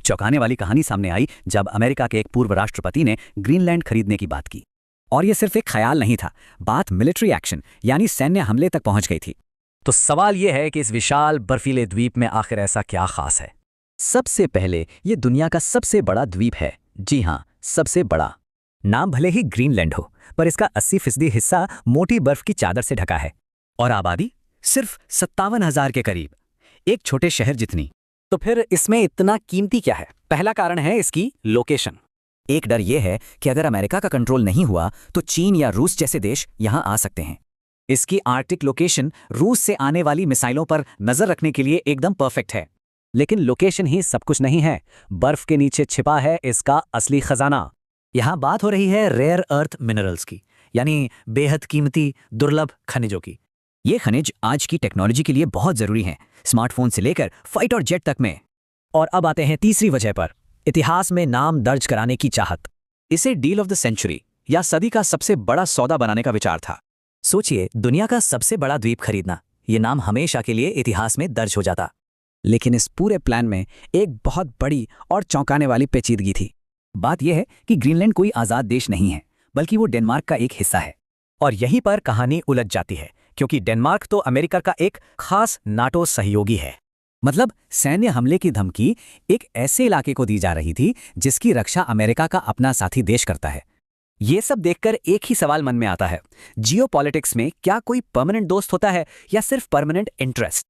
चौंकाने वाली कहानी सामने आई जब अमेरिका के एक पूर्व राष्ट्रपति ने ग्रीनलैंड खरीदने की बात की। और यह सिर्फ एक ख्याल नहीं था, बात मिलिट्री एक्शन यानी सैन्य हमले तक पहुंच गई थी। तो सवाल यह है कि इस विशाल बर्फीले द्वीप में आखिर ऐसा क्या खास है। सबसे पहले ये दुनिया का सबसे बड़ा द्वीप है। जी हाँ, सबसे बड़ा। नाम भले ही ग्रीनलैंड हो, पर इसका 80% हिस्सा मोटी बर्फ की चादर से ढका है। और आबादी सिर्फ 57,000 के करीब, एक छोटे शहर जितनी। तो फिर इसमें इतना कीमती क्या है? पहला कारण है इसकी लोकेशन। एक डर यह है कि अगर अमेरिका का कंट्रोल नहीं हुआ तो चीन या रूस जैसे देश यहां आ सकते हैं। इसकी आर्कटिक लोकेशन रूस से आने वाली मिसाइलों पर नजर रखने के लिए एकदम परफेक्ट है। लेकिन लोकेशन ही सब कुछ नहीं है, बर्फ के नीचे छिपा है इसका असली खजाना। यहां बात हो रही है रेयर अर्थ मिनरल्स की, यानी बेहद कीमती दुर्लभ खनिजों की। ये खनिज आज की टेक्नोलॉजी के लिए बहुत जरूरी हैं, स्मार्टफोन से लेकर फाइट और जेट तक में। और अब आते हैं तीसरी वजह पर, इतिहास में नाम दर्ज कराने की चाहत। इसे डील ऑफ द सेंचुरी या सदी का सबसे बड़ा सौदा बनाने का विचार था। सोचिए, दुनिया का सबसे बड़ा द्वीप खरीदना, ये नाम हमेशा के लिए इतिहास में दर्ज हो जाता। लेकिन इस पूरे प्लान में एक बहुत बड़ी और चौंकाने वाली पेचीदगी थी। बात यह है कि ग्रीनलैंड कोई आज़ाद देश नहीं है, बल्कि वो डेनमार्क का एक हिस्सा है। और यहीं पर कहानी उलझ जाती है, क्योंकि डेनमार्क तो अमेरिका का एक खास नाटो सहयोगी है। मतलब सैन्य हमले की धमकी एक ऐसे इलाके को दी जा रही थी जिसकी रक्षा अमेरिका का अपना साथी देश करता है। ये सब देखकर एक ही सवाल मन में आता है, जियोपॉलिटिक्स में क्या कोई परमानेंट दोस्त होता है या सिर्फ परमानेंट इंटरेस्ट?